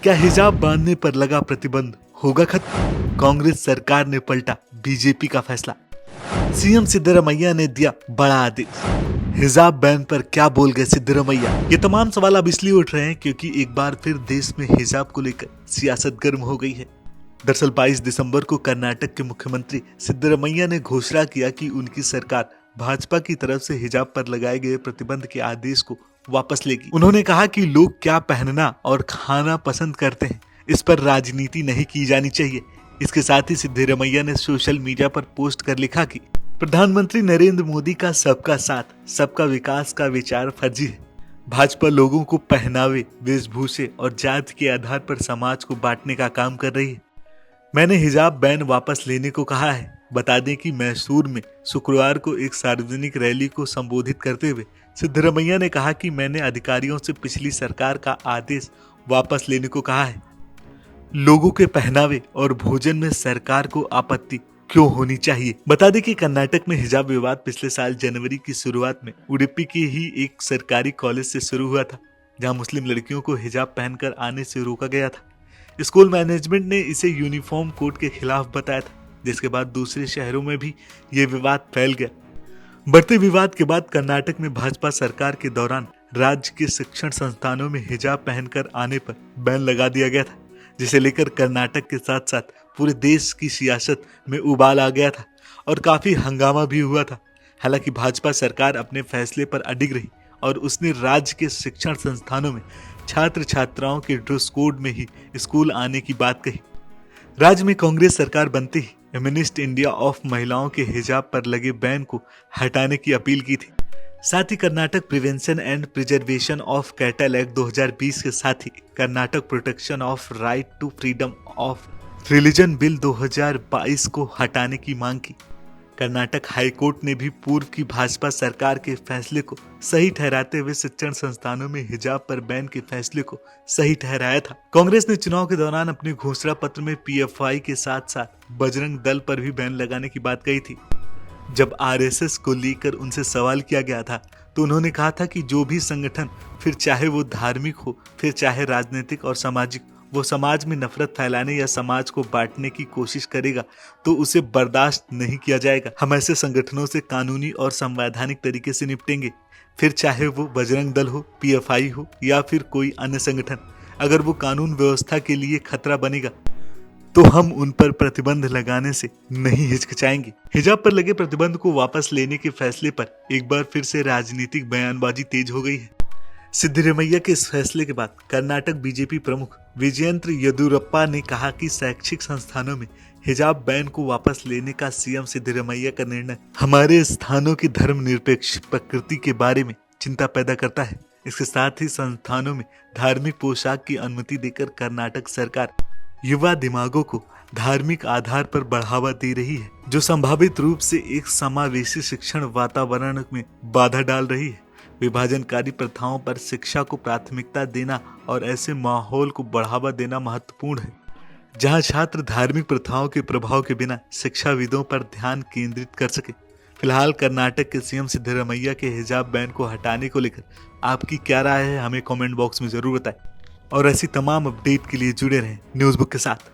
क्या हिजाब बांधने पर लगा प्रतिबंध होगा खत्म? कांग्रेस सरकार ने पलटा बीजेपी का फैसला। सीएम सिद्धरमैया ने दिया बड़ा आदेश। हिजाब बैन पर क्या बोल गए सिद्धरमैया? ये तमाम सवाल अब इसलिए उठ रहे हैं क्योंकि एक बार फिर देश में हिजाब को लेकर सियासत गर्म हो गई है। दरअसल 22 दिसंबर को कर्नाटक के मुख्यमंत्री सिद्धरमैया ने घोषणा किया कि उनकी सरकार भाजपा की तरफ से हिजाब पर लगाए गए प्रतिबंध के आदेश को वापस लेगी। उन्होंने कहा कि लोग क्या पहनना और खाना पसंद करते हैं, इस पर राजनीति नहीं की जानी चाहिए। इसके साथ ही सिद्धरमैया ने सोशल मीडिया पर पोस्ट कर लिखा कि प्रधानमंत्री नरेंद्र मोदी का सबका साथ सबका विकास का विचार फर्जी है। भाजपा लोगों को पहनावे, वेशभूषे और जाति के आधार पर समाज को बांटने का काम कर रही है। मैंने हिजाब बैन वापस लेने को कहा है। बता दें कि मैसूर में शुक्रवार को एक सार्वजनिक रैली को संबोधित करते हुए सिद्धरमैया ने कहा कि मैंने अधिकारियों से पिछली सरकार का आदेश वापस लेने को कहा है। लोगों के पहनावे और भोजन में सरकार को आपत्ति क्यों होनी चाहिए? बता दें कि कर्नाटक में हिजाब विवाद पिछले साल जनवरी की शुरुआत में उडुपी के ही एक सरकारी कॉलेज से शुरू हुआ था, जहां मुस्लिम लड़कियों को हिजाब पहनकर आने से रोका गया था। स्कूल मैनेजमेंट ने इसे यूनिफॉर्म कोड के खिलाफ बताया था, जिसके बाद दूसरे शहरों में भी ये विवाद फैल गया। बढ़ते विवाद के बाद कर्नाटक में भाजपा सरकार के दौरान राज्य के शिक्षण संस्थानों में हिजाब पहनकर आने पर बैन लगा दिया गया था, जिसे लेकर कर्नाटक के साथ साथ पूरे देश की सियासत में उबाल आ गया था और काफी हंगामा भी हुआ था। हालांकि भाजपा सरकार अपने फैसले पर अडिग रही और उसने राज्य के शिक्षण संस्थानों में छात्र छात्राओं के ड्रेस कोड में ही स्कूल आने की बात कही। राज्य में कांग्रेस सरकार बनते ही फेमिनिस्ट इंडिया ऑफ महिलाओं के हिजाब पर लगे बैन को हटाने की अपील की थी। साथ ही Karnataka prevention and preservation of cattle act 2020 के साथ ही Karnataka protection of right to freedom of religion bill 2022 को हटाने की मांग की। कर्नाटक हाई कोर्ट ने भी पूर्व की भाजपा सरकार के फैसले को सही ठहराते हुए शिक्षण संस्थानों में हिजाब पर बैन के फैसले को सही ठहराया था। कांग्रेस ने चुनाव के दौरान अपने घोषणा पत्र में पीएफआई के साथ साथ बजरंग दल पर भी बैन लगाने की बात कही थी। जब आरएसएस को लेकर उनसे सवाल किया गया था तो उन्होंने कहा था कि जो भी संगठन, फिर चाहे वो धार्मिक हो, फिर चाहे राजनीतिक और सामाजिक, वो समाज में नफरत फैलाने या समाज को बांटने की कोशिश करेगा तो उसे बर्दाश्त नहीं किया जाएगा। हम ऐसे संगठनों से कानूनी और संवैधानिक तरीके से निपटेंगे, फिर चाहे वो बजरंग दल हो, पीएफआई हो या फिर कोई अन्य संगठन। अगर वो कानून व्यवस्था के लिए खतरा बनेगा तो हम उन पर प्रतिबंध लगाने से नहीं हिचकिचाएंगे। हिजाब पर लगे प्रतिबंध को वापस लेने के फैसले पर एक बार फिर से राजनीतिक बयानबाजी तेज हो गई है। सिद्धरमैया के इस फैसले के बाद कर्नाटक बीजेपी प्रमुख विजयेंद्र येदियुरप्पा ने कहा कि शैक्षिक संस्थानों में हिजाब बैन को वापस लेने का सीएम सिद्धरमैया का निर्णय हमारे स्थानों की धर्मनिरपेक्ष प्रकृति के बारे में चिंता पैदा करता है। इसके साथ ही संस्थानों में धार्मिक पोशाक की अनुमति देकर कर्नाटक सरकार युवा दिमागों को धार्मिक आधार पर बढ़ावा दे रही है, जो संभावित रूप से एक समावेशी शिक्षण वातावरण में बाधा डाल रही है। विभाजनकारी प्रथाओं पर शिक्षा को प्राथमिकता देना और ऐसे माहौल को बढ़ावा देना महत्वपूर्ण है जहां छात्र धार्मिक प्रथाओं के प्रभाव के बिना शिक्षाविदों पर ध्यान केंद्रित कर सके। फिलहाल कर्नाटक के सीएम सिद्धरमैया के हिजाब बैन को हटाने को लेकर आपकी क्या राय है, हमें कमेंट बॉक्स में जरूर बताएं और ऐसी तमाम अपडेट के लिए जुड़े रहें न्यूज़ बुक के साथ।